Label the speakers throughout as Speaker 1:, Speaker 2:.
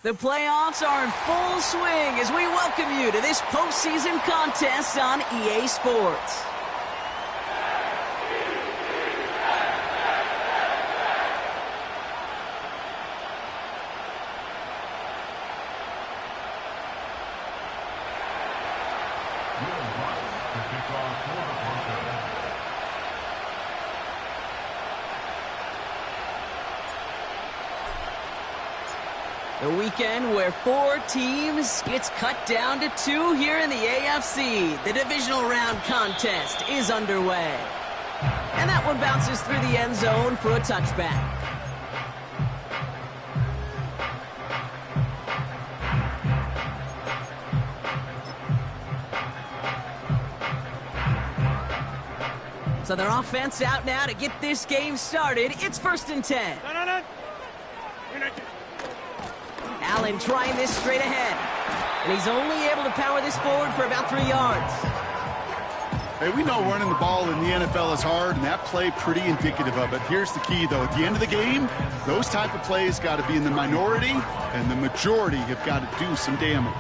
Speaker 1: The playoffs are in full swing as we welcome you to this postseason contest on EA Sports. The weekend where 4 teams gets cut down to 2 here in the AFC. The divisional round contest is underway. And that one bounces through the end zone for a touchback. So their offense out now to get this game started. It's 1st and 10. Allen trying this straight ahead. And he's only able to power this forward for about 3 yards.
Speaker 2: Hey, we know running the ball in the NFL is hard, and that play pretty indicative of it. Here's the key, though. At the end of the game, those type of plays got to be in the minority, and the majority have got to do some damage.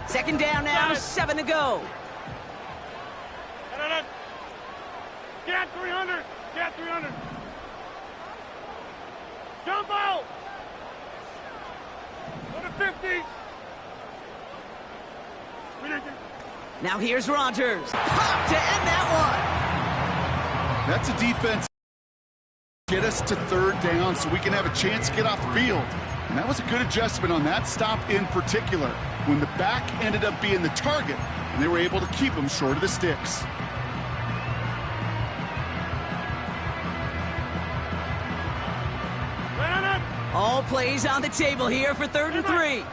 Speaker 1: Second down now, 7 to go.
Speaker 3: Get 300! Get 300! Jump out! Go to 50!
Speaker 1: Now here's Rodgers. Pop to end that
Speaker 2: That's a defense. Get us to 3rd down so we can have a chance to get off the field. And that was a good adjustment on that stop in particular, when the back ended up being the target, and they were able to keep him short of the sticks.
Speaker 1: All plays on the table here for 3rd and 3.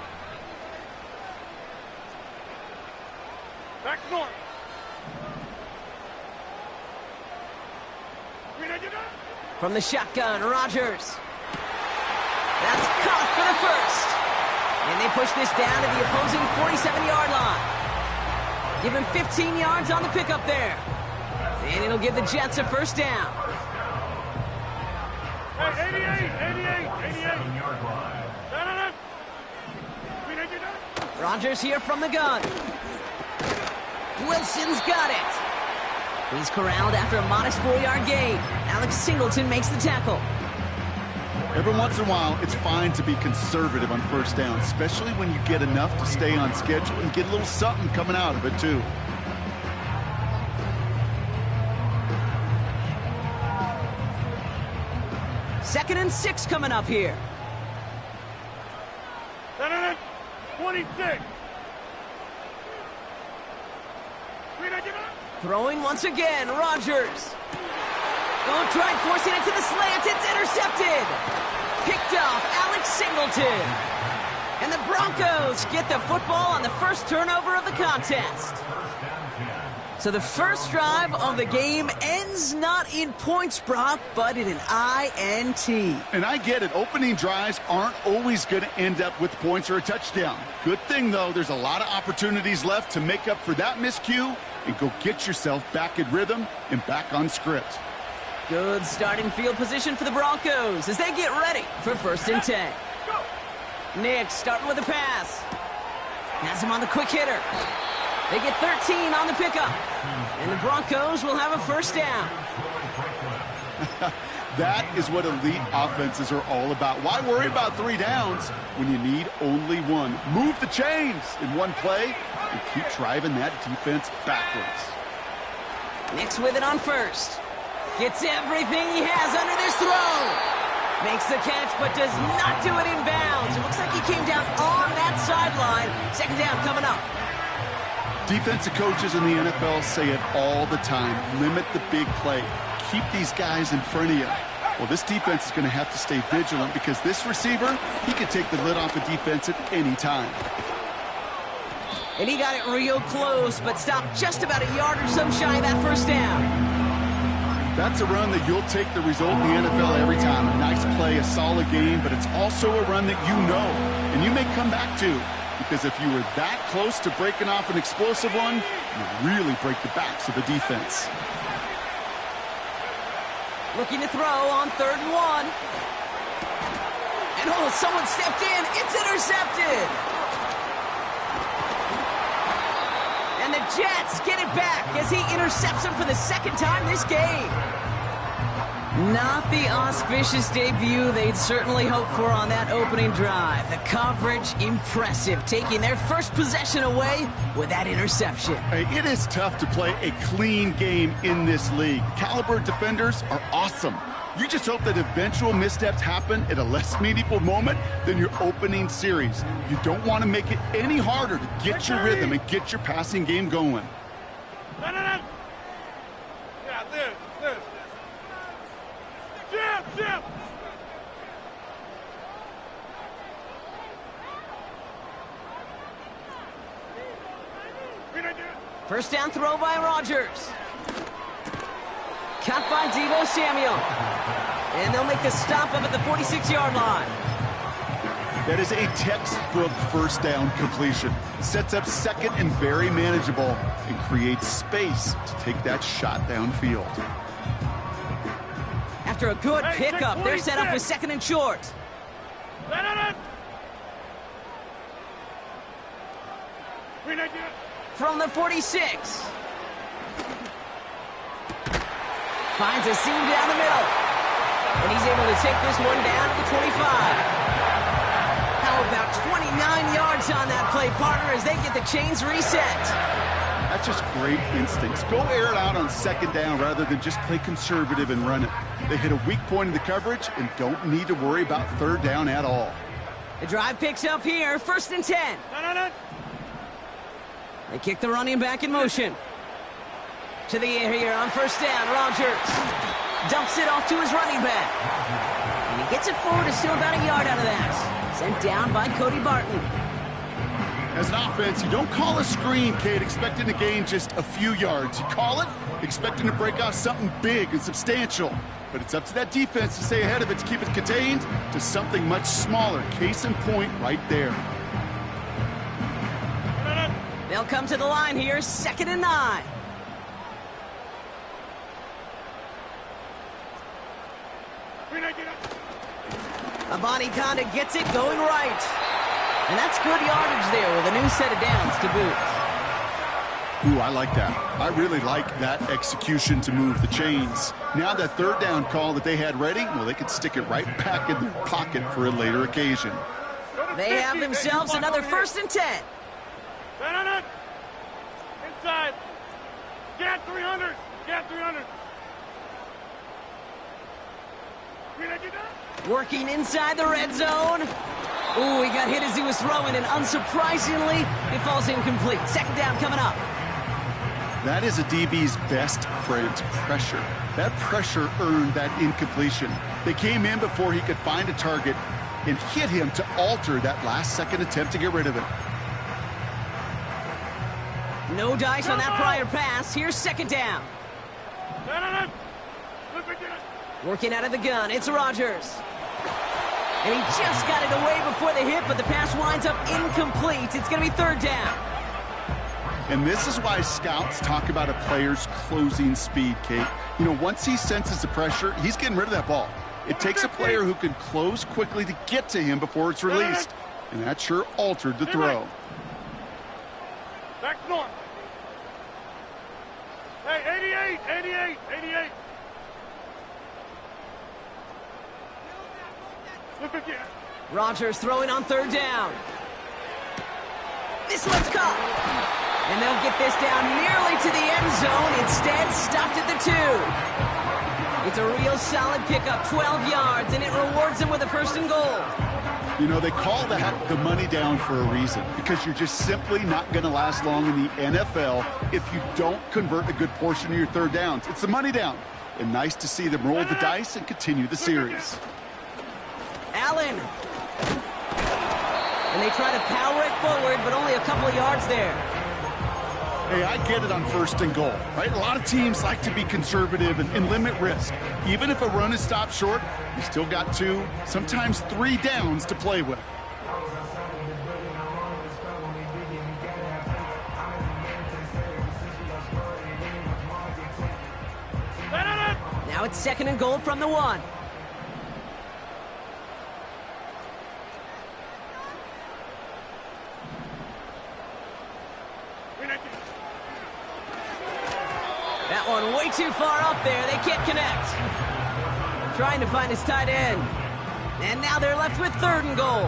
Speaker 3: Back north.
Speaker 1: From the shotgun, Rodgers. That's caught for the first. And they push this down to the opposing 47-yard line. Give him 15 yards on the pickup there. And it'll give the Jets a first down.
Speaker 3: Hey, 88.
Speaker 1: Rodgers here from the gun. Wilson's got it. He's corralled after a modest 4-yard gain. Alex Singleton makes the tackle.
Speaker 2: Every once in a while, it's fine to be conservative on first down, especially when you get enough to stay on schedule and get a little something coming out of it, too.
Speaker 1: Second and 6 coming up here.
Speaker 3: 26.
Speaker 1: Throwing once again, Rodgers. Oh, tried forcing it to the slant. It's intercepted. Picked off Alex Singleton. And the Broncos get the football on the first turnover of the contest. So the first drive of the game ends not in points, Brock, but in an INT.
Speaker 2: And I get it. Opening drives aren't always going to end up with points or a touchdown. Good thing, though, there's a lot of opportunities left to make up for that miscue and go get yourself back in rhythm and back on script.
Speaker 1: Good starting field position for the Broncos as they get ready for first and 10. Nick starting with a pass. Has him on the quick hitter. They get 13 on the pickup. And the Broncos will have a first down.
Speaker 2: That is what elite offenses are all about. Why worry about 3 downs when you need only one? Move the chains in one play and keep driving that defense backwards.
Speaker 1: Nick's with it on first. Gets everything he has under this throw. Makes the catch, but does not do it in bounds. It looks like he came down on that sideline. Second down coming up.
Speaker 2: Defensive coaches in the NFL say it all the time. Limit the big play. Keep these guys in front of you. Well, this defense is going to have to stay vigilant because this receiver, he can take the lid off a defense at any time.
Speaker 1: And he got it real close, but stopped just about a yard or so shy of that first down.
Speaker 2: That's a run that you'll take the result in the NFL every time. A nice play, a solid game, but it's also a run that you know and you may come back to. Because if you were that close to breaking off an explosive one, you really break the backs of the defense.
Speaker 1: Looking to throw on 3rd and 1. And oh, someone stepped in. It's intercepted. And the Jets get it back as he intercepts him for the second time this game. Not the auspicious debut they'd certainly hoped for on that opening drive. The coverage, impressive, taking their first possession away with that interception.
Speaker 2: Hey, it is tough to play a clean game in this league. Caliber defenders are awesome. You just hope that eventual missteps happen at a less meaningful moment than your opening series. You don't want to make it any harder to get your rhythm and get your passing game going.
Speaker 3: Yeah, this. Jim!
Speaker 1: First down throw by Rodgers. Cut by Deebo Samuel. And they'll make the stop up at the 46-yard line.
Speaker 2: That is a textbook first down completion. Sets up second and very manageable and creates space to take that shot downfield.
Speaker 1: After a good pickup, they're set up with second and short. From the 46. Finds a seam down the middle. And he's able to take this one down to the 25. How about 29 yards on that play, partner, as they get the chains reset?
Speaker 2: That's just great instincts. Go air it out on second down rather than just play conservative and run it. They hit a weak point in the coverage and don't need to worry about third down at all.
Speaker 1: The drive picks up here, first and 10. They kick the running back in motion. To the air here on first down, Rodgers dumps it off to his running back. And he gets it forward to still about a yard out of that. Sent down by Cody Barton.
Speaker 2: As an offense, you don't call a screen, Kate, expecting to gain just a few yards. You call it expecting to break off something big and substantial. But it's up to that defense to stay ahead of it, to keep it contained to something much smaller. Case in point right there.
Speaker 1: They'll come to the line here, 2nd and 9. Abanikanda gets it going right. And that's good yardage there with a new set of downs to boot.
Speaker 2: Ooh, I like that. I really like that execution to move the chains. Now that third down call that they had ready, well, they could stick it right back in their pocket for a later occasion.
Speaker 1: They have themselves another 1st and 10.
Speaker 3: Inside. Get 300. Get 300.
Speaker 1: Working inside the red zone. Ooh, he got hit as he was throwing, and unsurprisingly, it falls incomplete. 2nd down coming up.
Speaker 2: That is a DB's best friend, pressure. That pressure earned that incompletion. They came in before he could find a target and hit him to alter that last-second attempt to get rid of it.
Speaker 1: No dice on that prior pass. Here's 2nd down. Working out of the gun, it's Rodgers. And he just got it away before the hit, but the pass winds up incomplete. It's going to be 3rd down.
Speaker 2: And this is why scouts talk about a player's closing speed, Kate. You know, once he senses the pressure, he's getting rid of that ball. It takes a player who can close quickly to get to him before it's released. And that sure altered the throw.
Speaker 3: Back north. Hey, 88, 88. Look again.
Speaker 1: Rodgers throwing on 3rd down. This one's caught. And they'll get this down nearly to the end zone. Instead, stopped at the 2. It's a real solid pickup, 12 yards, and it rewards them with a 1st and goal.
Speaker 2: You know, they call that the money down for a reason, because you're just simply not going to last long in the NFL if you don't convert a good portion of your 3rd downs. It's the money down. And nice to see them roll the dice and continue the series.
Speaker 1: Allen. And they try to power it forward, but only a couple of yards there.
Speaker 2: Hey, I get it on 1st and goal, right? A lot of teams like to be conservative and limit risk. Even if a run is stopped short, you still got 2, sometimes 3 downs to play with.
Speaker 1: Now it's 2nd and goal from the 1. That one way too far up there. They can't connect. Trying to find his tight end. And now they're left with 3rd and goal.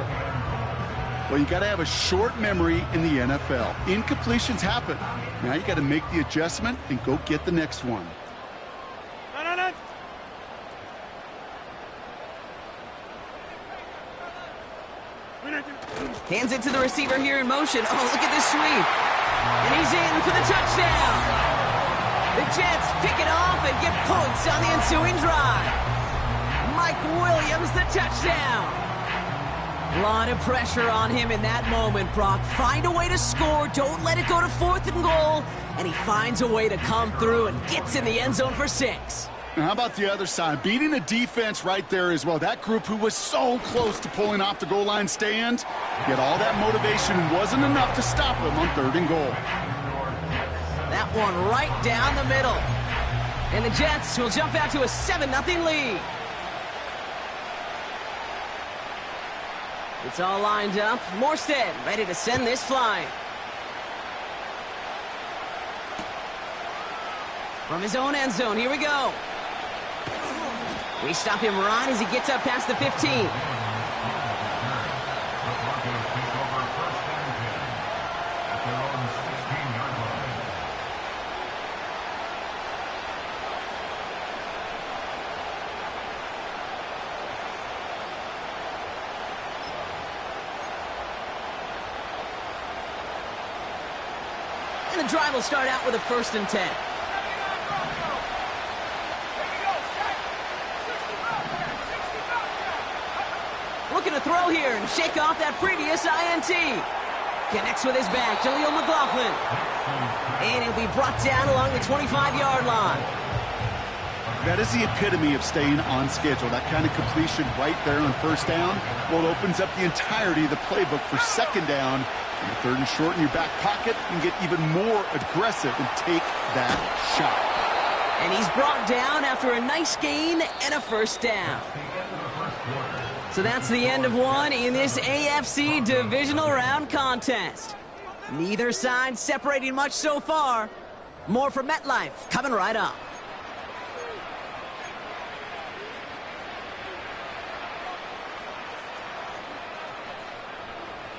Speaker 2: Well, you got to have a short memory in the NFL. Incompletions happen. Now you got to make the adjustment and go get the next one.
Speaker 1: Hands it to the receiver here in motion. Oh, look at this sweep. And he's in for the touchdown. The Jets pick it off and get points on the ensuing drive. Mike Williams, the touchdown. A lot of pressure on him in that moment, Brock. Find a way to score. Don't let it go to 4th and goal. And he finds a way to come through and gets in the end zone for 6.
Speaker 2: Now, how about the other side? Beating a defense right there as well. That group who was so close to pulling off the goal line stand, yet all that motivation wasn't enough to stop them on 3rd and goal.
Speaker 1: That one right down the middle. And the Jets will jump out to a 7-0 lead. It's all lined up. Morstead ready to send this flying. From his own end zone, here we go. We stop him right as he gets up past the 15. And the drive will start out with a 1st and 10. Looking to throw here and shake off that previous INT. Connects with his back, Jaleel McLaughlin. And he'll be brought down along the 25-yard line.
Speaker 2: That is the epitome of staying on schedule. That kind of completion right there on 1st down. Well, it opens up the entirety of the playbook for 2nd down. And the 3rd and short in your back pocket and get even more aggressive and take that shot.
Speaker 1: And he's brought down after a nice gain and a first down. So that's the end of one in this AFC divisional round contest. Neither side separating much so far. More from MetLife coming right up.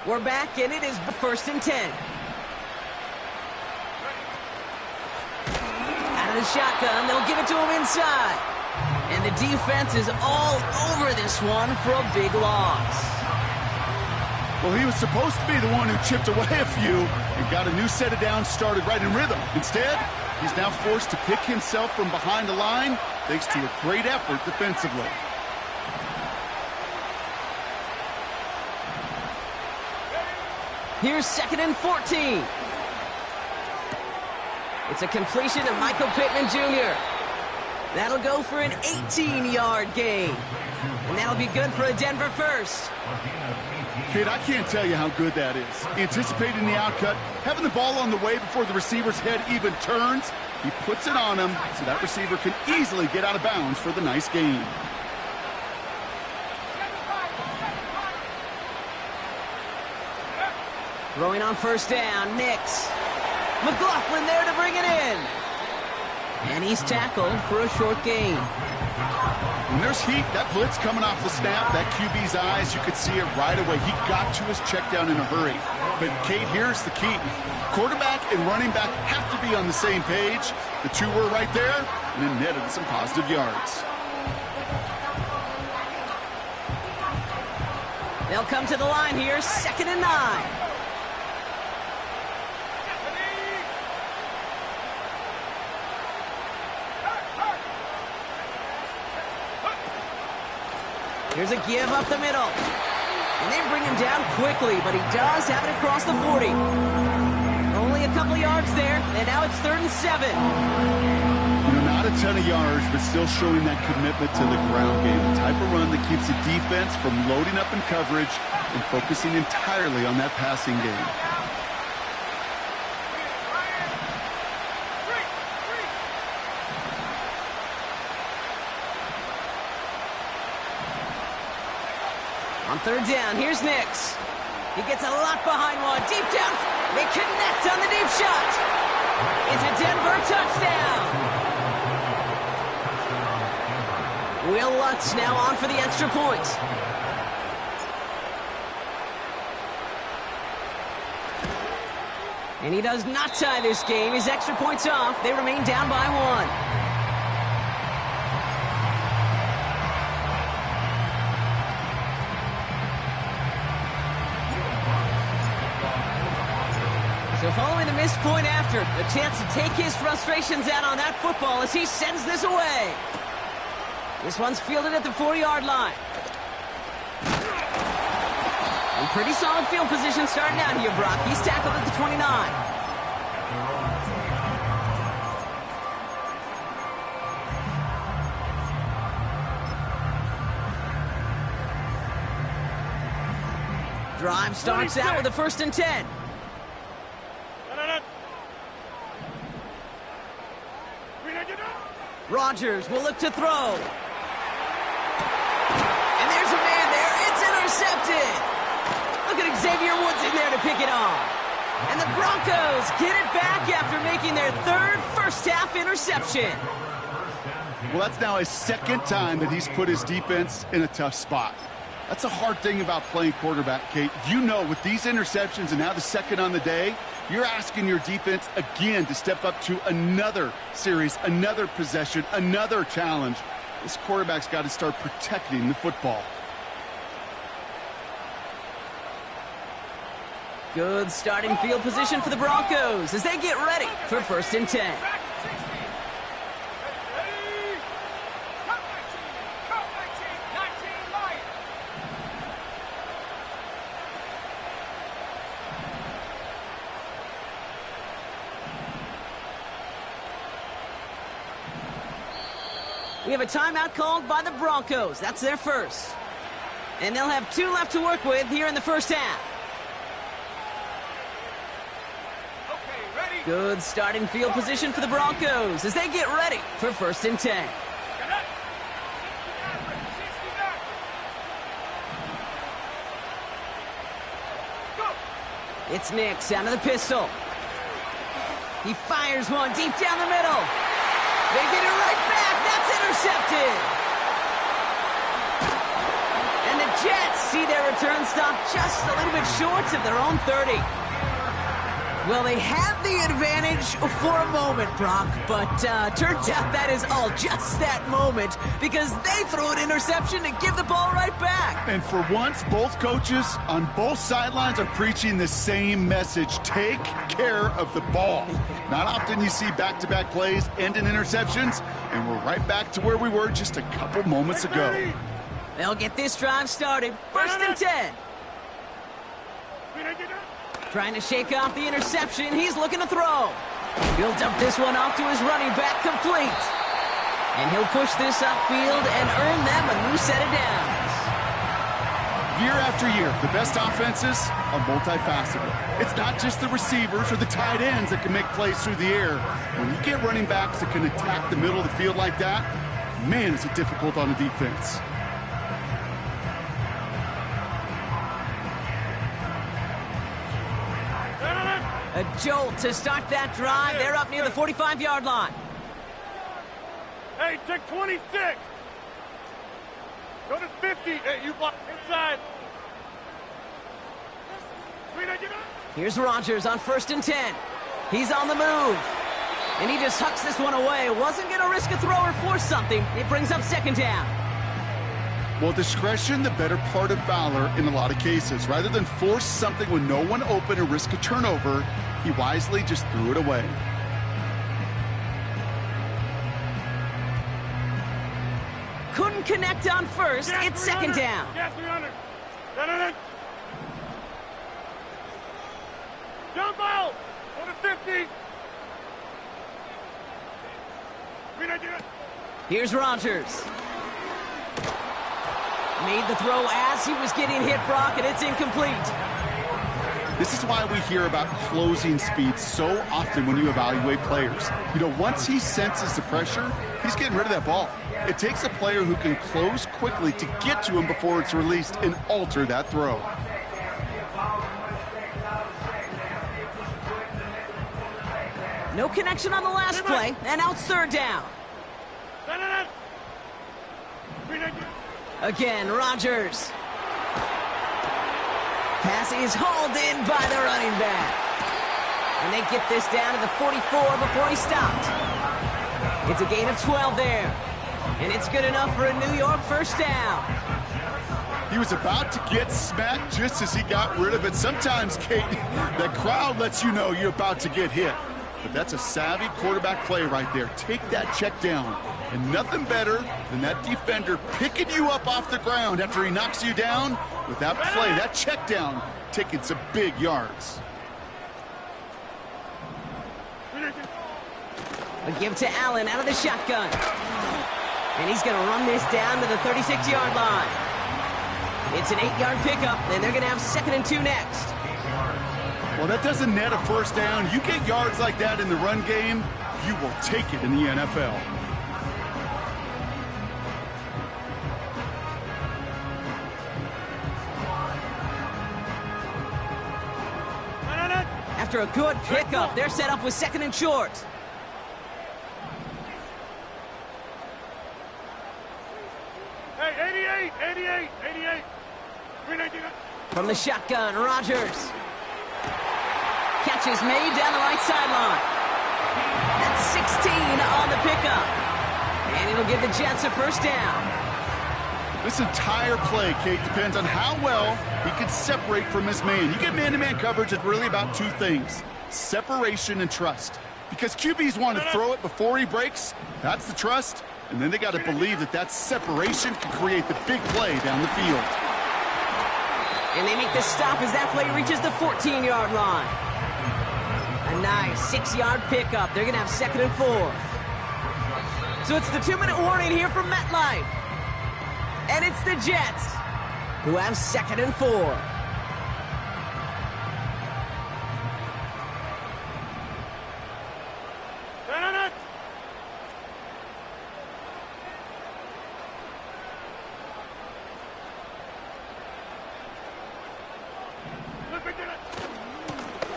Speaker 1: We're back, and it is first and 10. Out of the shotgun, they'll give it to him inside. And the defense is all over this one for a big loss.
Speaker 2: Well, he was supposed to be the one who chipped away a few and got a new set of downs started right in rhythm. Instead, he's now forced to pick himself from behind the line thanks to a great effort defensively.
Speaker 1: Here's 2nd and 14. It's a completion of Michael Pittman Jr. That'll go for an 18-yard gain. And that'll be good for a Denver first.
Speaker 2: Kid, I can't tell you how good that is. Anticipating the outcut, having the ball on the way before the receiver's head even turns, he puts it on him so that receiver can easily get out of bounds for the nice gain.
Speaker 1: Throwing on first down, Nix. McLaughlin there to bring it in. And he's tackled for a short gain.
Speaker 2: When there's heat, that blitz coming off the snap, that QB's eyes, you could see it right away. He got to his check down in a hurry. But, Kate, here's the key. Quarterback and running back have to be on the same page. The two were right there, and it netted some positive yards.
Speaker 1: They'll come to the line here, 2nd and 9. Here's a give up the middle. And they bring him down quickly, but he does have it across the 40. Only a couple yards there, and now it's 3rd and 7.
Speaker 2: You know, not a ton of yards, but still showing that commitment to the ground game. The type of run that keeps the defense from loading up in coverage and focusing entirely on that passing game.
Speaker 1: On 3rd down, here's Nix. He gets a lot behind one. Deep down. They connect on the deep shot. It's a Denver touchdown. Will Lutz now on for the extra point. And he does not tie this game. His extra point's off. They remain down by 1. So following the missed point after, a chance to take his frustrations out on that football as he sends this away. This one's fielded at the 4-yard line. And pretty solid field position starting out here, Brock. He's tackled at the 29. Drive starts out with a 1st and 10. Rodgers will look to throw. And there's a man there. It's intercepted. Look at Xavier Woods in there to pick it off. And the Broncos get it back after making their 3rd first-half interception.
Speaker 2: Well, that's now his 2nd time that he's put his defense in a tough spot. That's a hard thing about playing quarterback, Kate. You know, with these interceptions and now the 2nd on the day, you're asking your defense again to step up to another series, another possession, another challenge. This quarterback's got to start protecting the football.
Speaker 1: Good starting field position for the Broncos as they get ready for 1st and 10. We have a timeout called by the Broncos. That's their first. And they'll have 2 left to work with here in the first half.
Speaker 3: Okay, ready?
Speaker 1: Good starting field position for the Broncos as they get ready for 1st and 10. It's Nix out of the pistol. He fires one deep down the middle. They get it right back. That's intercepted. And the Jets see their return stop just a little bit short of their own 30. Well, they have the advantage for a moment, Brock, but turns out that is all just that moment because they throw an interception to give the ball right back.
Speaker 2: And for once, both coaches on both sidelines are preaching the same message. Take care of the ball. Not often you see back-to-back plays end in interceptions, and we're right back to where we were just a couple moments ago.
Speaker 1: They'll get this drive started. 1st and 10. Trying to shake off the interception. He's looking to throw. He'll dump this one off to his running back, complete. And he'll push this upfield and earn them a new set of downs.
Speaker 2: Year after year, the best offenses are multifaceted. It's not just the receivers or the tight ends that can make plays through the air. When you get running backs that can attack the middle of the field like that, man, is it difficult on the defense.
Speaker 1: A jolt to start that drive. They're up near the 45-yard line.
Speaker 3: Hey, check 26. Go to 50. Hey, you block inside.
Speaker 1: Here's Rodgers on 1st and 10. He's on the move. And he just hucks this one away. Wasn't going to risk a throw or force something. It brings up 2nd down.
Speaker 2: Well, discretion, the better part of valor in a lot of cases. Rather than force something when no one open and risk a turnover, he wisely just threw it away.
Speaker 1: Couldn't connect on first. It's 2nd down.
Speaker 3: Yeah, 300. Jump out. Go to 50.
Speaker 1: Here's Rodgers. Made the throw as he was getting hit, Brock, and it's incomplete.
Speaker 2: This is why we hear about closing speed so often when you evaluate players. You know, once he senses the pressure, he's getting rid of that ball. It takes a player who can close quickly to get to him before it's released and alter that throw.
Speaker 1: No connection on the last play, and now it's 3rd down. Again, Rodgers. Pass is hauled in by the running back. And they get this down to the 44 before he stopped. It's a gain of 12 there. And it's good enough for a New York 1st down.
Speaker 2: He was about to get smacked just as he got rid of it. Sometimes, Kate, that crowd lets you know you're about to get hit. But that's a savvy quarterback play right there. Take that check down. And nothing better than that defender picking you up off the ground after he knocks you down with that play, that check down, taking some big yards.
Speaker 1: A give to Allen out of the shotgun. And he's going to run this down to the 36-yard line. It's an 8-yard pickup, and they're going to have 2nd and 2 next.
Speaker 2: Well, that doesn't net a 1st down. You get yards like that in the run game, you will take it in the NFL.
Speaker 1: After a good pickup, they're set up with 2nd and short.
Speaker 3: Hey, 88.
Speaker 1: From the shotgun, Rodgers. Catch is made down the right sideline. That's 16 on the pickup. And it'll give the Jets a 1st down.
Speaker 2: This entire play, Kate, depends on how well he can separate from his man. You get man-to-man coverage, it's really about 2 things, separation and trust. Because QBs want to throw it before he breaks, that's the trust, and then they got to believe that that separation can create the big play down the field.
Speaker 1: And they make the stop as that play reaches the 14-yard line. A nice 6-yard pickup. They're going to have 2nd and 4. So it's the 2-minute warning here from MetLife. And it's the Jets who have 2nd and 4.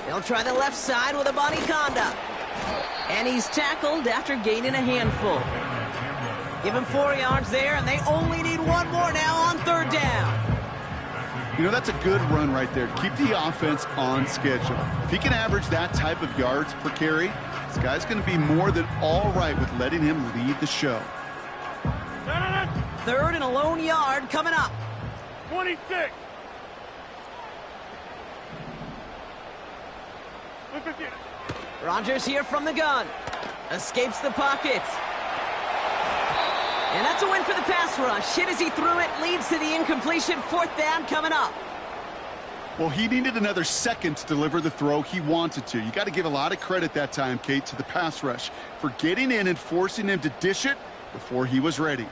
Speaker 1: They'll try the left side with a body conduct. And he's tackled after gaining a handful. Give him 4 yards there, and they only need 1 more now on 3rd down.
Speaker 2: You know, that's a good run right there. Keep the offense on schedule. If he can average that type of yards per carry, this guy's going to be more than all right with letting him lead the show.
Speaker 1: 3rd and a lone yard coming up.
Speaker 3: 26.
Speaker 1: Rodgers here from the gun. Escapes the pocket. And that's a win for the pass rush. Hit as he threw it, leads to the incompletion. 4th down coming up.
Speaker 2: Well, he needed another second to deliver the throw he wanted to. You got to give a lot of credit that time, Kate, to the pass rush for getting in and forcing him to dish it before he was ready.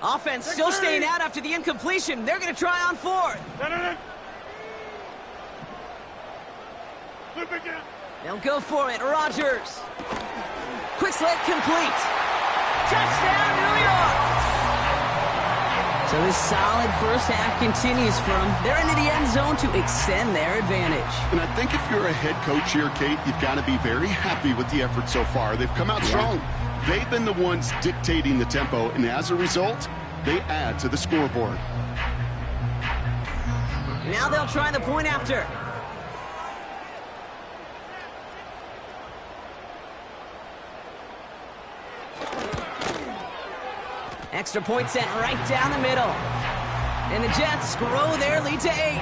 Speaker 1: Offense still staying out after the incompletion. They're going to try on 4th. They'll go for it. Rodgers. Quick slant complete. Touchdown, New York. So this solid first half continues for them. They're into the end zone to extend their advantage.
Speaker 2: And I think if you're a head coach here, Kate, you've got to be very happy with the effort so far. They've come out strong. They've been the ones dictating the tempo, and as a result, they add to the scoreboard.
Speaker 1: Now they'll try the point after. Extra point sent right down the middle. And the Jets grow their lead to 8.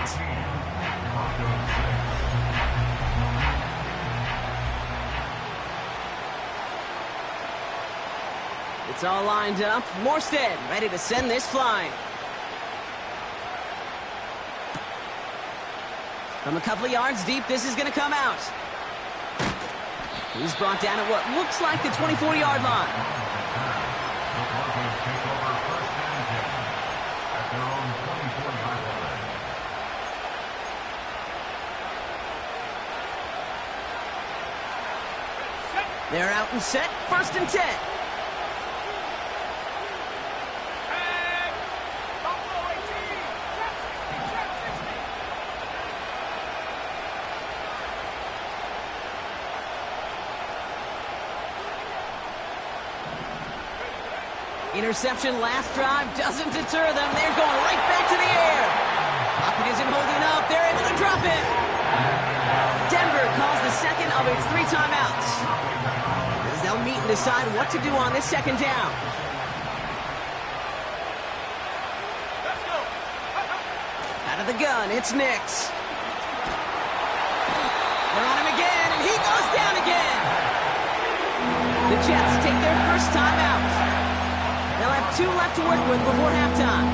Speaker 1: It's all lined up. Morstead ready to send this flying. From a couple of yards deep, this is going to come out. He's brought down at what looks like the 24-yard line. They're out and set. 1st and 10. Interception last drive doesn't deter them. They're going right back to the air. Pocket isn't holding up. They're able to drop it. Denver calls the second of its 3 timeouts. As they'll meet and decide what to do on this 2nd down. Out of the gun, it's Nix. They're on him again, and he goes down again. The Jets take their first timeout. They'll have 2 left to work with before halftime.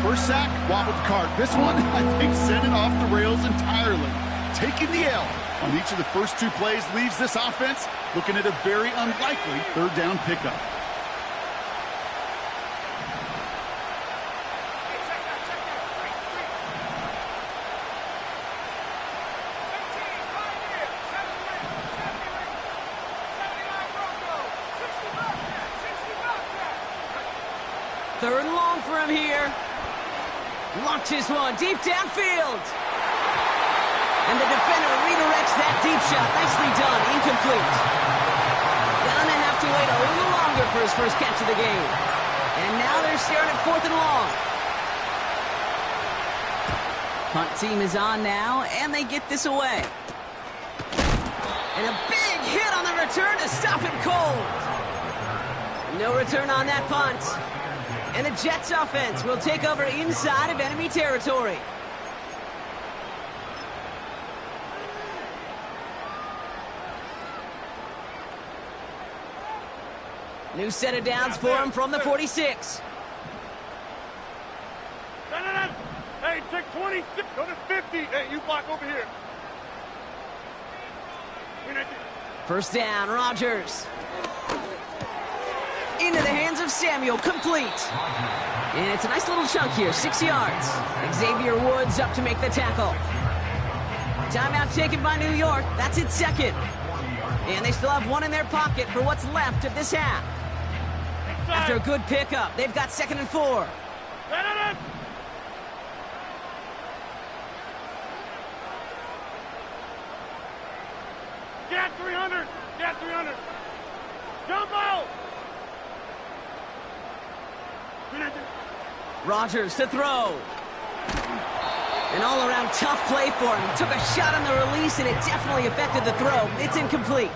Speaker 2: First sack, wobbled the cart. This one, I think, sent it off the rails entirely. Taking the L on each of the first 2 plays leaves this offense looking at a very unlikely 3rd down pickup.
Speaker 1: Third and long for him here. Launches one deep downfield. And the defender redirects that deep shot. Nicely done. Incomplete. Gonna have to wait a little longer for his first catch of the game. And now they're staring at 4th and long. Punt team is on now, and they get this away. And a big hit on the return to stop him cold. No return on that punt. And the Jets offense will take over inside of enemy territory. New set of downs for him from the 46.
Speaker 3: Hey, take 26. Go to 50. Hey, you block over here.
Speaker 1: First down, Rodgers. Into the hands of Samuel, complete. And it's a nice little chunk here, 6 yards. Xavier Woods up to make the tackle. Timeout taken by New York. That's its second. And they still have one in their pocket for what's left of this half. After a good pickup, they've got 2nd and 4.
Speaker 3: Get 300. Get 300. Jump out.
Speaker 1: Rodgers to throw. An all-around tough play for him. He took a shot on the release, and it definitely affected the throw. It's incomplete.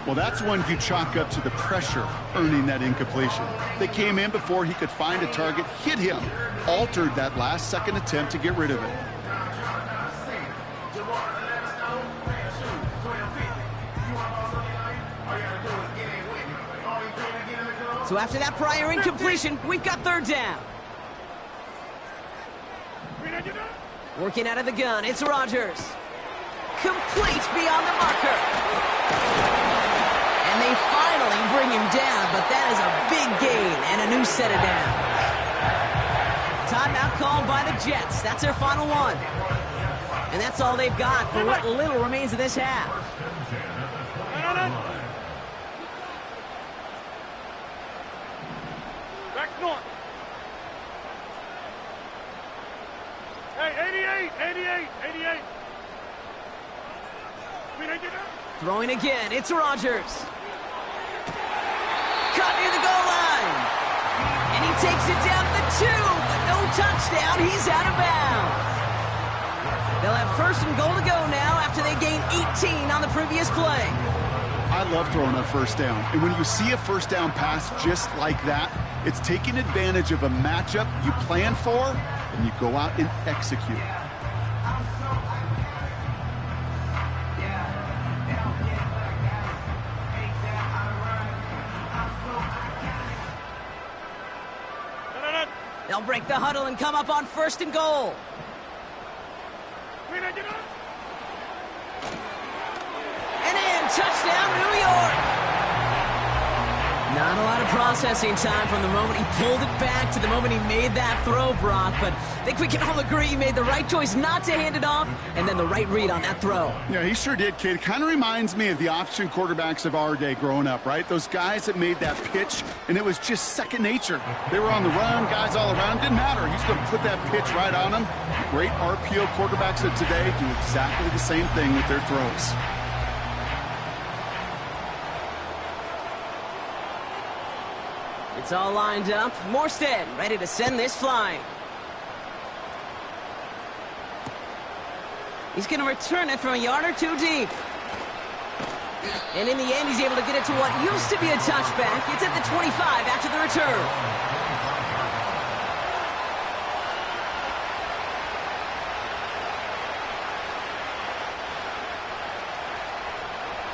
Speaker 2: Well, that's one you chalk up to the pressure earning that incompletion. They came in before he could find a target, hit him, altered that last-second attempt to get rid of it.
Speaker 1: So after that prior incompletion, we've got 3rd down. Working out of the gun, it's Rodgers. Complete beyond the marker. And they finally bring him down, but that is a big gain and a new set of downs. Timeout called by the Jets. That's their final one. And that's all they've got for what little remains of this half.
Speaker 3: Back north. Hey, 88.
Speaker 1: Throwing again, it's Rodgers. Caught near the goal line. And he takes it down to the 2, but no touchdown. He's out of bounds. They'll have 1st and goal to go now after they gain 18 on the previous play.
Speaker 2: I love throwing a 1st down. And when you see a 1st down pass just like that, it's taking advantage of a matchup you plan for, and you go out and execute.
Speaker 1: They'll break the huddle and come up on 1st and goal. And in, touchdown, New York. Not a lot of processing time from the moment he pulled it back to the moment he made that throw, Brock. But I think we can all agree he made the right choice not to hand it off, and then the right read on that throw.
Speaker 2: Yeah, he sure did, kid. Kind of reminds me of the option quarterbacks of our day growing up, right? Those guys that made that pitch, and it was just second nature. They were on the run, guys all around. Didn't matter. He's going to put that pitch right on them. The great RPO quarterbacks of today do exactly the same thing with their throws.
Speaker 1: It's all lined up. Morstead ready to send this flying. He's going to return it from a yard or 2 deep. And in the end, he's able to get it to what used to be a touchback. It's at the 25 after the return.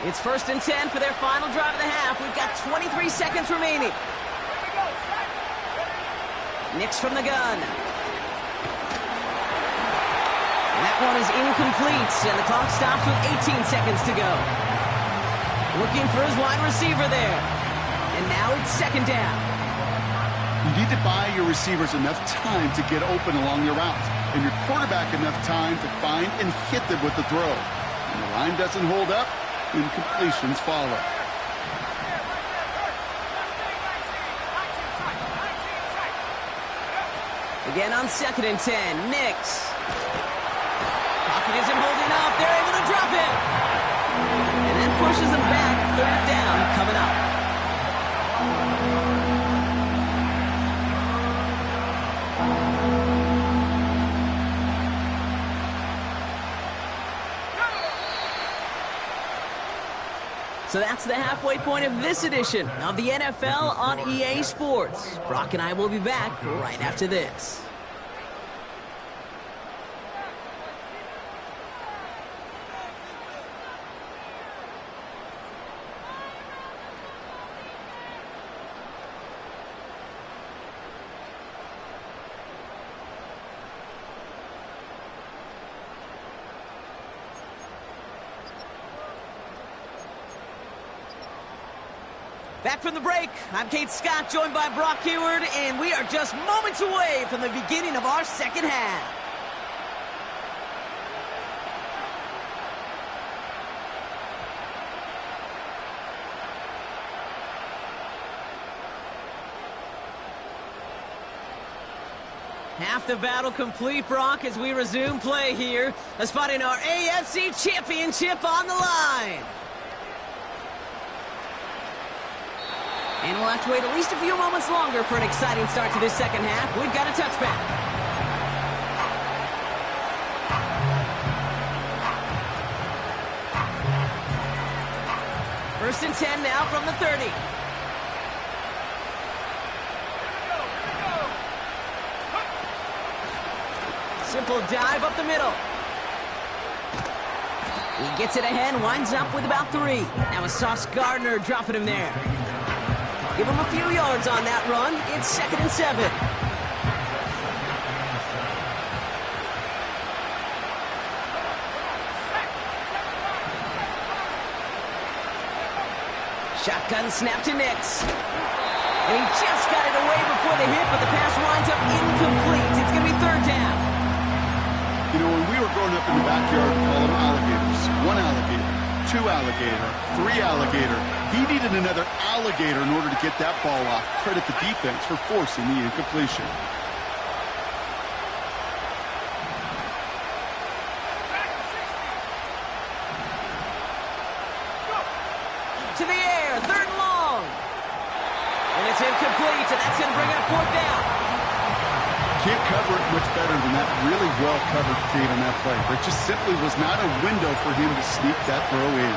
Speaker 1: It's 1st and 10 for their final drive of the half. We've got 23 seconds remaining. Nix from the gun. And that one is incomplete, and the clock stops with 18 seconds to go. Looking for his wide receiver there. And now it's 2nd down.
Speaker 2: You need to buy your receivers enough time to get open along your routes, and your quarterback enough time to find and hit them with the throw. When the line doesn't hold up, incompletions follow.
Speaker 1: Again on 2nd and 10, Nix. Pocket isn't holding up. They're able to drop it. And that pushes them back. 3rd down coming up. So that's the halfway point of this edition of the NFL on EA Sports. Brock and I will be back right after this. Back from the break, I'm Kate Scott, joined by Brock Heward, and we are just moments away from the beginning of our second half. Half the battle complete, Brock, as we resume play here. A spot in our AFC Championship on the line. And we'll have to wait at least a few moments longer for an exciting start to this second half. We've got a touchback. First and 10 now from the 30. Simple dive up the middle. He gets it ahead, winds up with about 3. Now a Sauce Gardner dropping him there. Give him a few yards on that run. It's 2nd and 7. Shotgun snap to Nix. And he just got it away before the hit, but the pass winds up incomplete. It's going to be 3rd down.
Speaker 2: You know, when we were growing up in the backyard, we call them alligators. 1 alligator, 2 alligator, 3 alligator. He needed another alligator in order to get that ball off. Credit the defense for forcing the incompletion.
Speaker 1: To the air, 3rd and long. And it's incomplete, and that's going to bring up 4th down.
Speaker 2: Can't cover it much better than that really well-covered feed on that play. There just simply was not a window for him to sneak that throw in.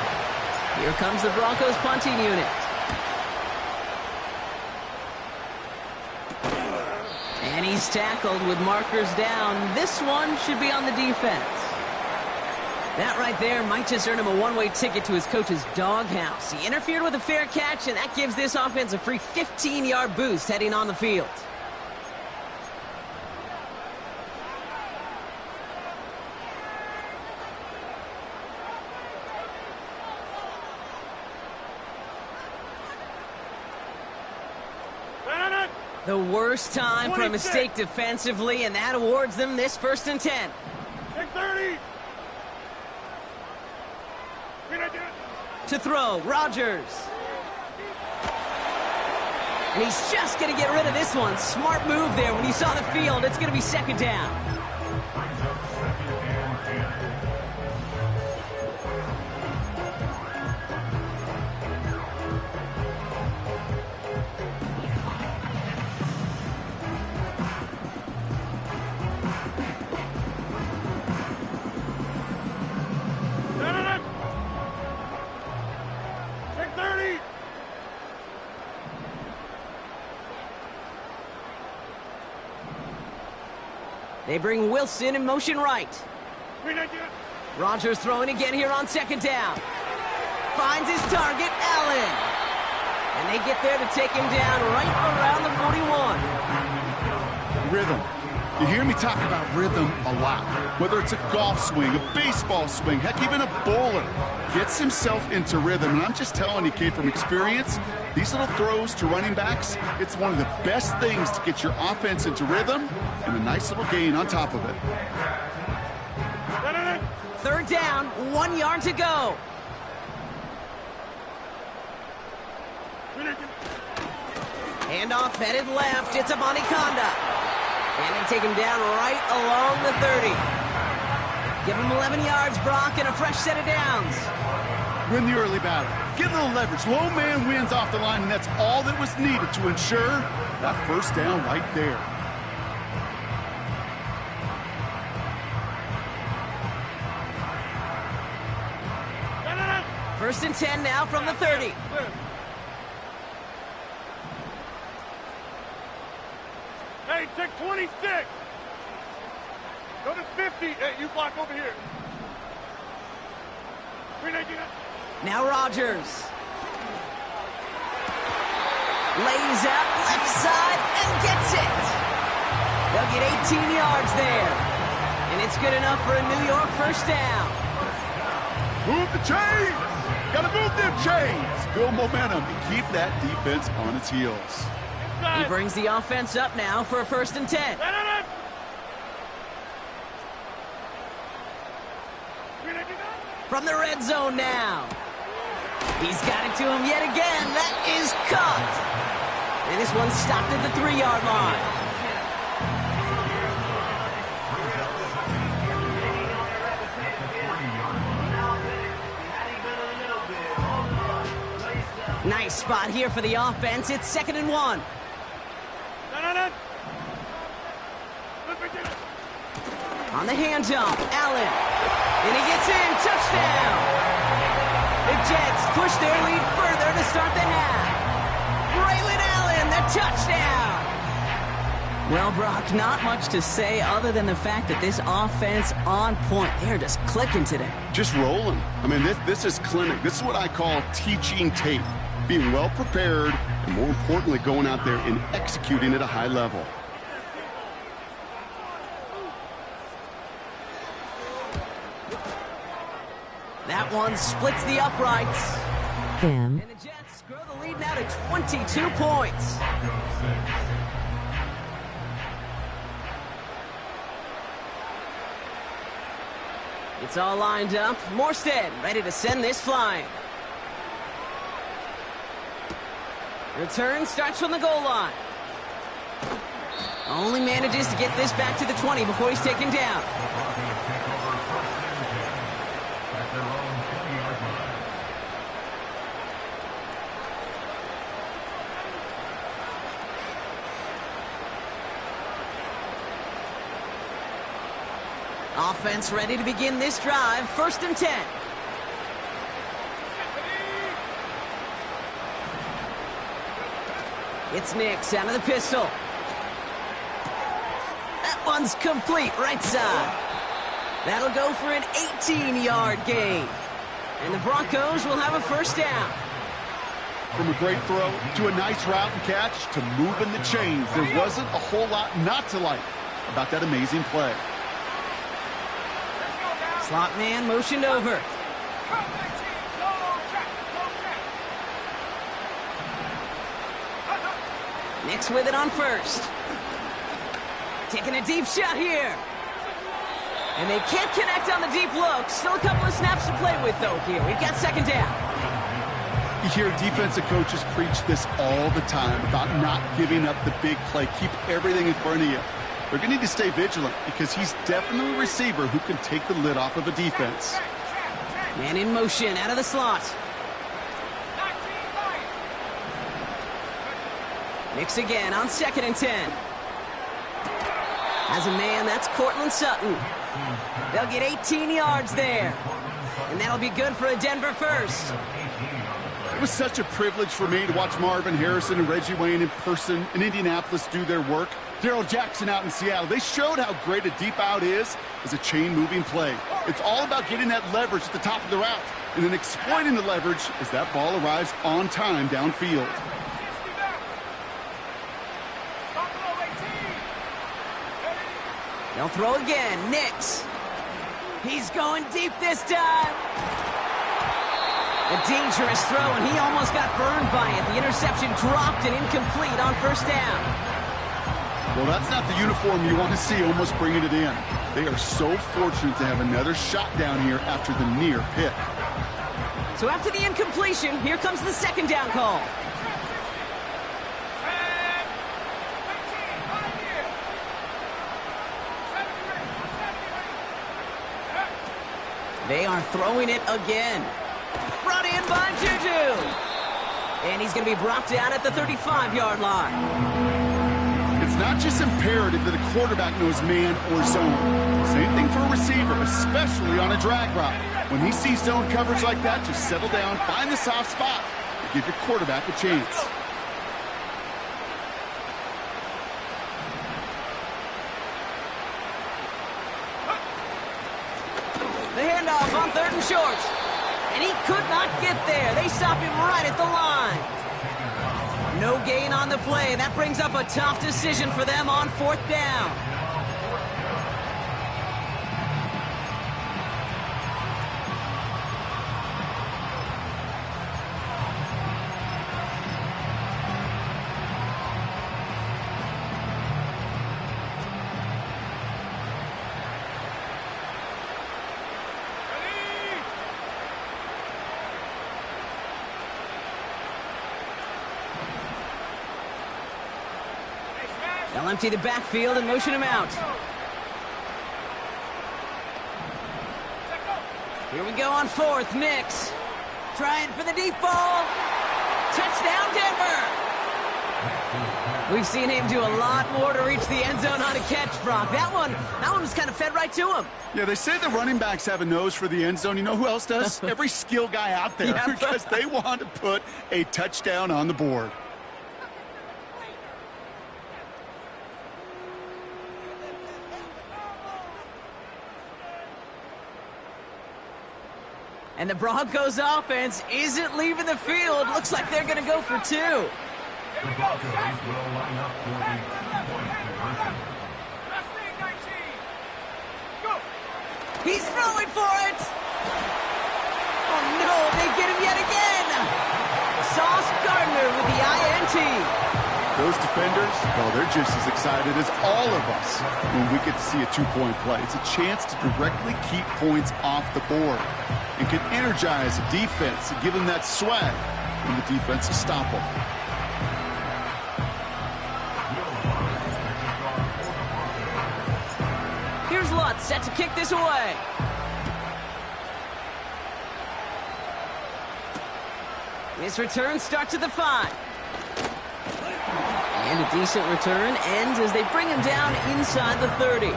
Speaker 1: Here comes the Broncos punting unit. And he's tackled with markers down. This one should be on the defense. That right there might just earn him a one-way ticket to his coach's doghouse. He interfered with a fair catch, and that gives this offense a free 15-yard boost heading on the field. The worst time for a mistake defensively, and that awards them this 1st and 10.
Speaker 3: Take 30.
Speaker 1: To throw, Rodgers. And he's just going to get rid of this one. Smart move there when he saw the field. It's going to be 2nd down. They bring Wilson in motion right. Rodgers throwing again here on 2nd down. Finds his target, Allen. And they get there to take him down right around the 41.
Speaker 2: Rhythm. You hear me talk about rhythm a lot. Whether it's a golf swing, a baseball swing, heck, even a bowler gets himself into rhythm. And I'm just telling you, kid, from experience, these little throws to running backs, it's one of the best things to get your offense into rhythm and a nice little gain on top of it.
Speaker 1: 3rd down, 1 yard to go. Handoff headed left. It's a Conda. And they take him down right along the 30. Give him 11 yards, Brock, and a fresh set of downs.
Speaker 2: Win the early battle. Get a little leverage. Low man wins off the line, and that's all that was needed to ensure that 1st down right there.
Speaker 1: First and 10 now from the 30.
Speaker 3: Hey, take 26. Go to 50. Hey, you block over here.
Speaker 1: Now Rodgers. Lays out left side and gets it. They'll get 18 yards there. And it's good enough for a New York 1st down.
Speaker 2: Move the chains. Got to move them chains. Build momentum and keep that defense on its heels.
Speaker 1: He brings the offense up now for a 1st and 10. From the red zone now. He's got it to him yet again. That is caught. And this one stopped at the 3-yard line. Nice spot here for the offense. It's 2nd and 1.
Speaker 3: No.
Speaker 1: On the handoff, Allen. And he gets in. Touchdown. The Jets push their lead further to start the half. Braylon Allen, the touchdown. Well, Brock, not much to say other than the fact that this offense on point. They're just clicking today.
Speaker 2: Just rolling. I mean, this is clinic. This is what I call teaching tape. Being well prepared, and more importantly, going out there and executing at a high level.
Speaker 1: That one splits the uprights.
Speaker 4: Damn.
Speaker 1: And the Jets grow the lead now to 22 points. It's all lined up. Morstead ready to send this flying. Return starts from the goal line. Only manages to get this back to the 20 before he's taken down. Offense ready to begin this drive. 1st and 10. It's Nix out of the pistol. That one's complete, right side. That'll go for an 18-yard gain. And the Broncos will have a 1st down.
Speaker 2: From a great throw to a nice route and catch to moving the chains, there wasn't a whole lot not to like about that amazing play.
Speaker 1: Slot man motioned over. Nix with it on 1st. Taking a deep shot here. And they can't connect on the deep look. Still a couple of snaps to play with, though, here. We've got 2nd down.
Speaker 2: You hear defensive coaches preach this all the time about not giving up the big play. Keep everything in front of you. They're going to need to stay vigilant because he's definitely a receiver who can take the lid off of a defense.
Speaker 1: Man in motion out of the slot. Nix again on 2nd and 10. As a man, that's Cortland Sutton. They'll get 18 yards there. And that'll be good for a Denver 1st.
Speaker 2: It was such a privilege for me to watch Marvin Harrison and Reggie Wayne in person in Indianapolis do their work. Darrell Jackson out in Seattle. They showed how great a deep out is as a chain-moving play. It's all about getting that leverage at the top of the route and then exploiting the leverage as that ball arrives on time downfield.
Speaker 1: They'll throw again. Nix. He's going deep this time. A dangerous throw, and he almost got burned by it. The interception dropped and incomplete on 1st down.
Speaker 2: Well, that's not the uniform you want to see almost bringing it in. They are so fortunate to have another shot down here after the near pick.
Speaker 1: So after the incompletion, here comes the 2nd down call. They are throwing it again. Brought in by Juju. And he's going to be brought down at the 35-yard line.
Speaker 2: It's not just imperative that a quarterback knows man or zone. Same thing for a receiver, especially on a drag route. When he sees zone coverage like that, just settle down, find the soft spot, and give your quarterback a chance.
Speaker 1: The handoff on 3rd and short. And he could not get there. They stop him right at the line. No gain on the play. That brings up a tough decision for them on 4th down. They'll empty the backfield and motion him out. Here we go on 4th. Nix trying for the deep ball. Touchdown, Denver! We've seen him do a lot more to reach the end zone on a catch, Brock. That one was kind of fed right to him.
Speaker 2: Yeah, they say the running backs have a nose for the end zone. You know who else does? Every skill guy out there,
Speaker 1: Yeah.
Speaker 2: because they want to put a touchdown on the board.
Speaker 1: And the Broncos offense isn't leaving the field. Looks like they're going to go for two.
Speaker 4: The Broncos will line up for the two-point conversion.
Speaker 1: He's throwing for it. Oh, no, they get him yet again. Sauce Gardner with the INT.
Speaker 2: Those defenders, well, they're just as excited as all of us when we get to see a two-point play. It's a chance to directly keep points off the board and can energize a defense and give them that swag when the defense is stoppable.
Speaker 1: Here's Lutz set to kick this away. This return starts at the 5. And a decent return ends as they bring him down inside the 30.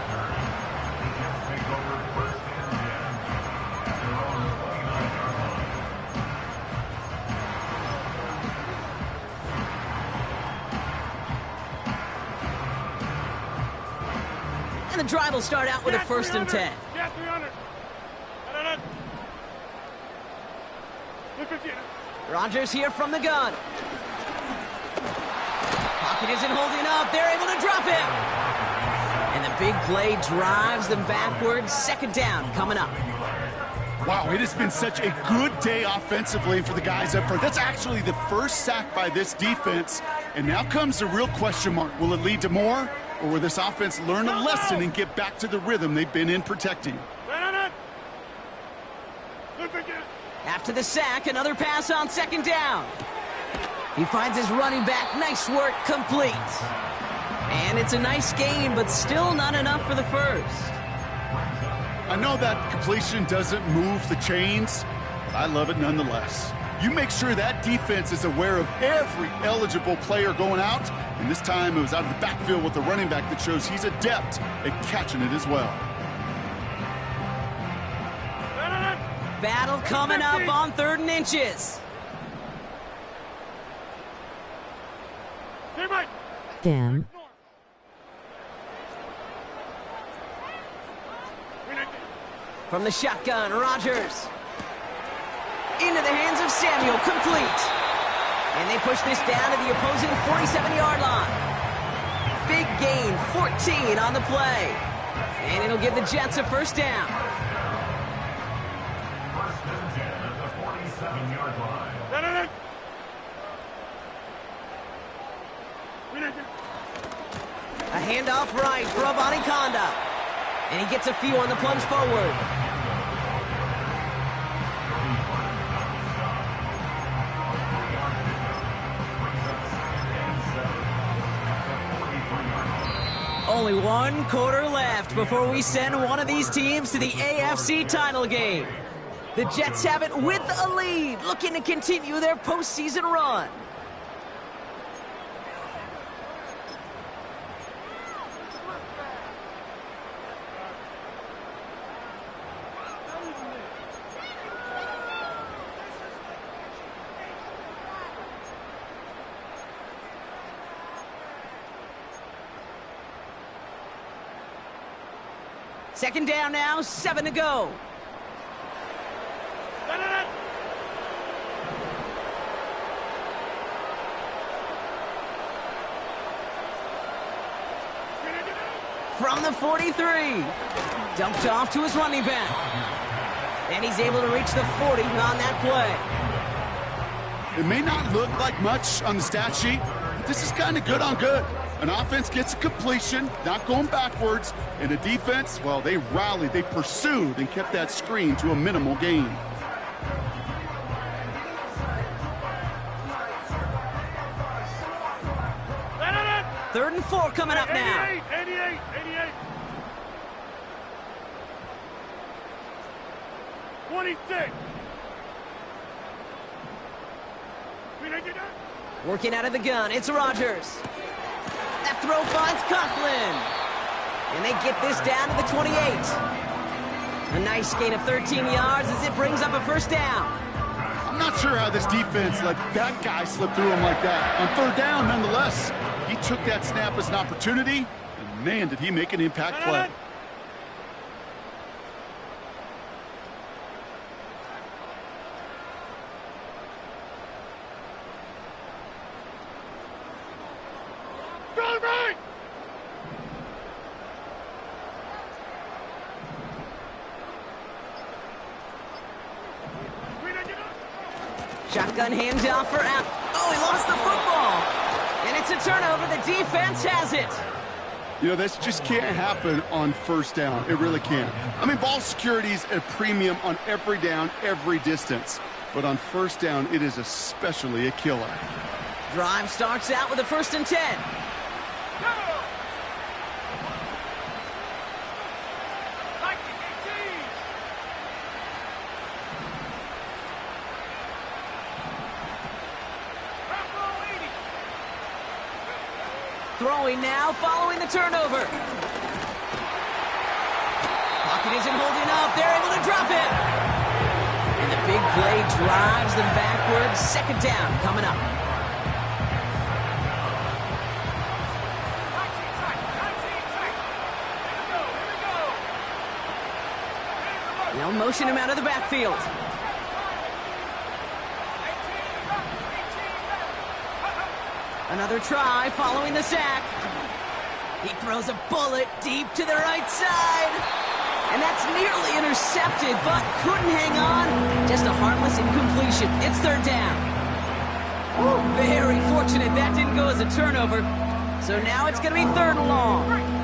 Speaker 1: And the drive will start out with a 1st and 10.
Speaker 3: Yeah, 300.
Speaker 1: Rodgers here from the gun. Pocket isn't holding up. They're able to drop him. And the big play drives them backwards. 2nd down coming up.
Speaker 2: Wow, it has been such a good day offensively for the guys up front. That's actually the first sack by this defense. And now comes the real question mark. Will it lead to more? Or will this offense learn a lesson and get back to the rhythm they've been in protecting?
Speaker 1: After the sack, another pass on 2nd down. He finds his running back. Nice work, complete. And it's a nice gain, but still not enough for the first.
Speaker 2: I know that completion doesn't move the chains, but I love it nonetheless. You make sure that defense is aware of every eligible player going out, and this time it was out of the backfield with the running back that shows he's adept at catching it as well.
Speaker 1: Battle coming up on 3rd and inches.
Speaker 5: Dan.
Speaker 1: From the shotgun, Rodgers. Into the hands of Samuel, complete. And they push this down to the opposing 47-yard line. Big gain, 14 on the play. And it'll give the Jets a 1st down.
Speaker 4: 1st and 10 at the 47-yard line.
Speaker 1: A handoff right for Abanikanda. And he gets a few on the plunge forward. Only 1 quarter left before we send one of these teams to the AFC title game. The Jets have it with a lead, looking to continue their postseason run. Second down now, 7 to go. From the 43. Dumped off to his running back. And he's able to reach the 40 on that play.
Speaker 2: It may not look like much on the stat sheet, but this is kind of good on good. An offense gets a completion, not going backwards, and a defense, well, they rallied, they pursued, and kept that screen to a minimal gain.
Speaker 1: Third and 4 coming up now.
Speaker 3: 88. 26.
Speaker 1: Working out of the gun, it's Rodgers. That throw finds Conklin. And they get this down to the 28. A nice gain of 13 yards as it brings up a first down.
Speaker 2: I'm not sure how this defense let that guy slip through him like that. On third down, nonetheless, he took that snap as an opportunity, and man, did he make an impact play.
Speaker 1: Shotgun handoff for App. Oh, he lost the football. And it's a turnover. The defense has it.
Speaker 2: You know, this just can't happen on first down. It really can't. I mean, ball security's a premium on every down, every distance. But on first down, it is especially a killer.
Speaker 1: Drive starts out with a 1st and 10. Throwing now, following the turnover. Pocket isn't holding up. They're able to drop it. And the big play drives them backwards. 2nd down coming up. Now motion him out of the backfield. Another try following the sack. He throws a bullet deep to the right side. And that's nearly intercepted, but couldn't hang on. Just a harmless incompletion. It's 3rd down. Ooh, very fortunate that didn't go as a turnover. So now it's going to be 3rd and long.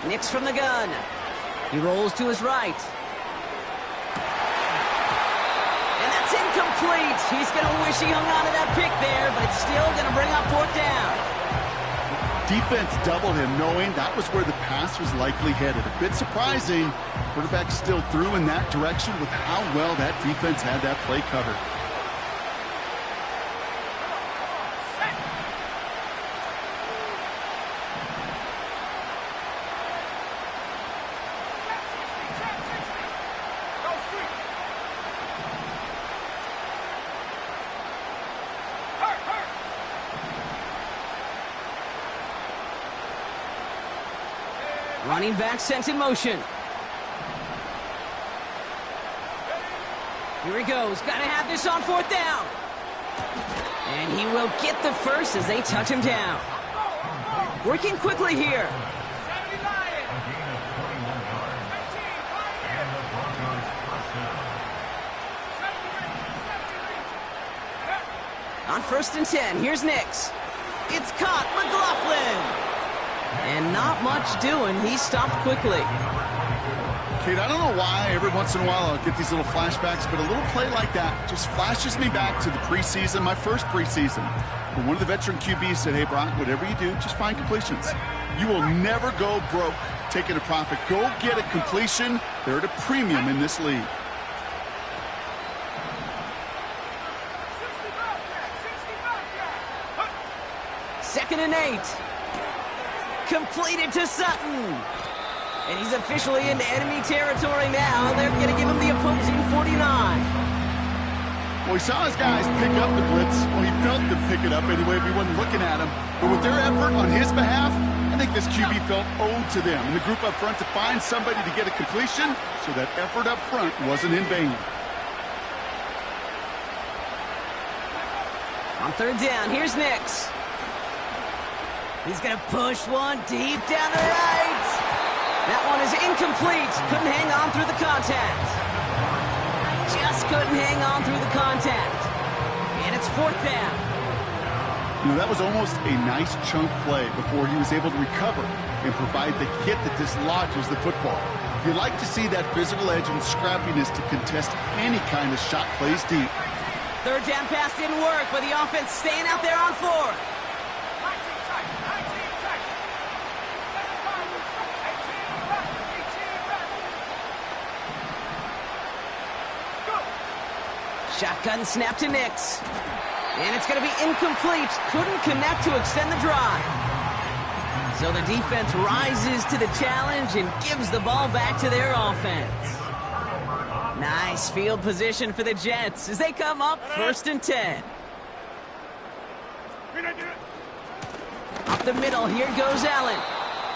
Speaker 1: Nix from the gun. He rolls to his right. And that's incomplete. He's going to wish he hung on to that pick there, but it's still going to bring up 4th down.
Speaker 2: Defense doubled him, knowing that was where the pass was likely headed. A bit surprising. Quarterback still threw in that direction with how well that defense had that play covered.
Speaker 1: Running back sent in motion. Here he goes. Got to have this on 4th down. And he will get the first as they touch him down. Working quickly here. On 1st and 10, here's Nix. It's caught, McLaughlin. And not much doing. He stopped quickly.
Speaker 2: Kate, I don't know why every once in a while I'll get these little flashbacks, but a little play like that just flashes me back to the preseason, my first preseason. When one of the veteran QBs said, hey, Brock, whatever you do, just find completions. You will never go broke taking a profit. Go get a completion. They're at a premium in this league.
Speaker 1: Second and 8. Completed to Sutton. And he's officially into enemy territory now. They're going to give him the opposing 49.
Speaker 2: Well, he saw his guys pick up the blitz. Well, he felt them pick it up anyway if he wasn't looking at him. But with their effort on his behalf, I think this QB felt owed to them. And the group up front to find somebody to get a completion, so that effort up front wasn't in vain.
Speaker 1: On 3rd down, here's Nix. He's going to push one deep down the right. That one is incomplete. Couldn't hang on through the contact. Just couldn't hang on through the contact. And it's 4th down.
Speaker 2: You know, that was almost a nice chunk play before he was able to recover and provide the hit that dislodges the football. You like to see that physical edge and scrappiness to contest any kind of shot plays deep.
Speaker 1: Third down pass didn't work, but the offense staying out there on fourth. Shotgun snap to Nix. And it's going to be incomplete. Couldn't connect to extend the drive. So the defense rises to the challenge and gives the ball back to their offense. Nice field position for the Jets as they come up 1st and 10. Up the middle, here goes Allen.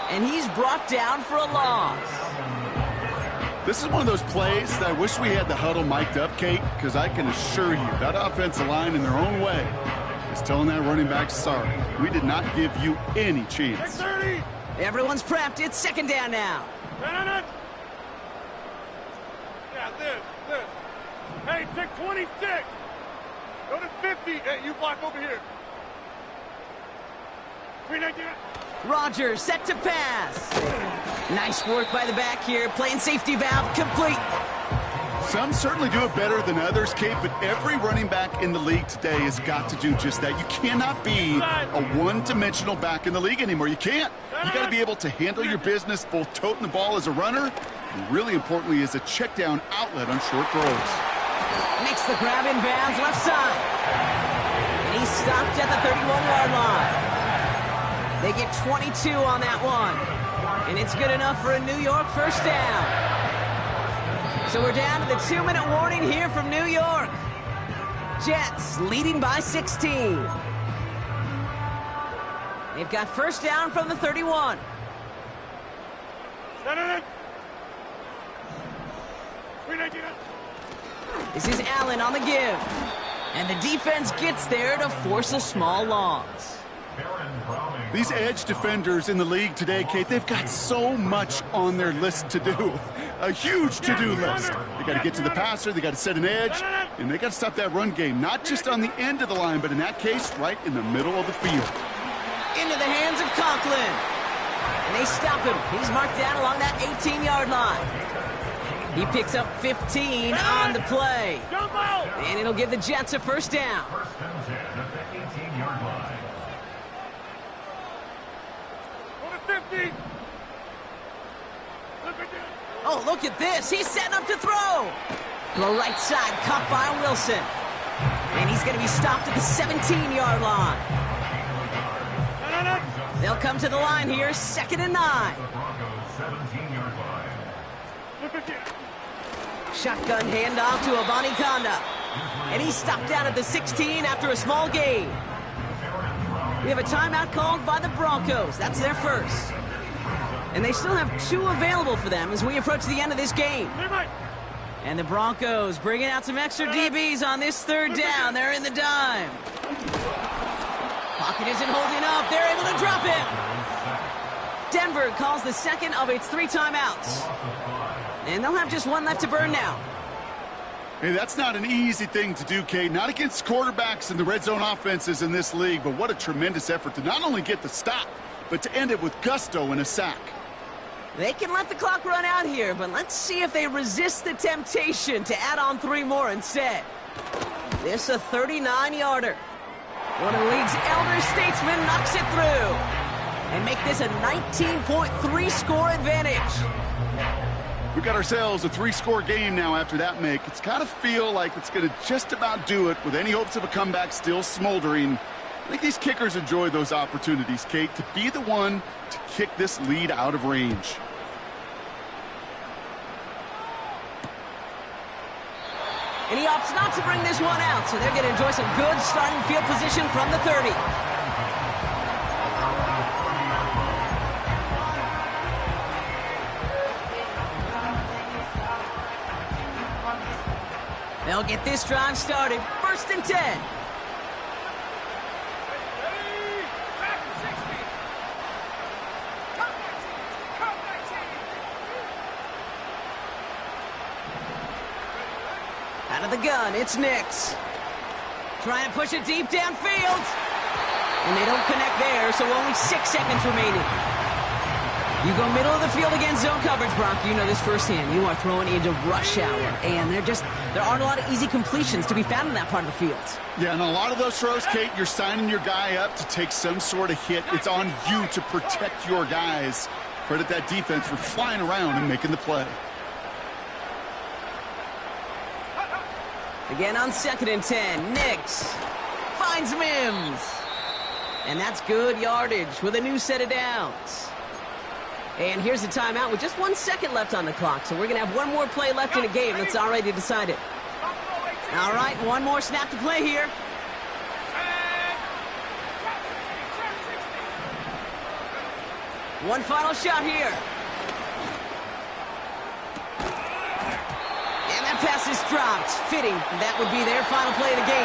Speaker 1: And he's brought down for a loss.
Speaker 2: This is one of those plays that I wish we had the huddle mic'd up, Kate, because I can assure you that offensive line in their own way is telling that running back, sorry, we did not give you any chance.
Speaker 1: Everyone's prepped. It's 2nd down now.
Speaker 3: Yeah, this. Hey, take 26. Go to 50. Hey, you block over here.
Speaker 1: Rodgers set to pass. Nice work by the back here. Playing safety valve complete.
Speaker 2: Some certainly do it better than others, Kate, but every running back in the league today has got to do just that. You cannot be a one-dimensional back in the league anymore. You can't. You got to be able to handle your business, both toting the ball as a runner, and really importantly as a check-down outlet on short throws.
Speaker 1: Makes the grab in bounds left side. And he's stopped at the 31-yard line. They get 22 on that one. And it's good enough for a New York 1st down. So we're down to the 2-minute warning here from New York. Jets leading by 16. They've got 1st down from the 31. This is Allen on the give. And the defense gets there to force a small loss.
Speaker 2: These edge defenders in the league today, Kate, they've got so much on their list to do. A huge to-do list. They got to get to the passer, they got to set an edge, and they got to stop that run game, not just on the end of the line, but in that case, right in the middle of the field.
Speaker 1: Into the hands of Conklin. And they stop him. He's marked down along that 18-yard line. He picks up 15 on the play. And it'll give the Jets a 1st down. Oh, look at this. He's setting up to throw. To the right side, caught by Wilson. And he's going to be stopped at the 17-yard line. They'll come to the line here, 2nd and 9. Shotgun handoff to Abanikanda. And he's stopped down at the 16 after a small gain. We have a timeout called by the Broncos. That's their first. And they still have 2 available for them as we approach the end of this game. And the Broncos bringing out some extra DBs on this 3rd down. They're in the dime. Pocket isn't holding up. They're able to drop it. Denver calls the 2nd of its 3 timeouts. And they'll have just 1 left to burn now.
Speaker 2: Hey, that's not an easy thing to do, Kate. Not against quarterbacks and the red zone offenses in this league, but what a tremendous effort to not only get the stop, but to end it with gusto and a sack.
Speaker 1: They can let the clock run out here, but let's see if they resist the temptation to add on 3 more instead. This a 39-yarder. One of the league's elder statesmen knocks it through and make this a 19.3 score advantage.
Speaker 2: We got ourselves a 3-score game now after that make. It's got to feel like it's going to just about do it with any hopes of a comeback still smoldering. I think these kickers enjoy those opportunities, Kate, to be the one to kick this lead out of range.
Speaker 1: And he opts not to bring this one out, so they're going to enjoy some good starting field position from the 30. They'll get this drive started. 1st and 10. Out of the gun, it's Nix. Trying to push it deep downfield. And they don't connect there, so only 6 seconds remaining. You go middle of the field against zone coverage, Brock. You know this firsthand. You are throwing into rush hour. And there aren't a lot of easy completions to be found in that part of the field.
Speaker 2: Yeah, and a lot of those throws, Kate, you're signing your guy up to take some sort of hit. It's on you to protect your guys. Credit that defense for flying around and making the play.
Speaker 1: Again on 2nd and 10. Nix finds Mims. And that's good yardage with a new set of downs. And here's a timeout with just 1 second left on the clock. So we're going to have one more play left in a game that's already decided. All right, one more snap to play here. One final shot here. And that pass is dropped. Fitting. That would be their final play of the game.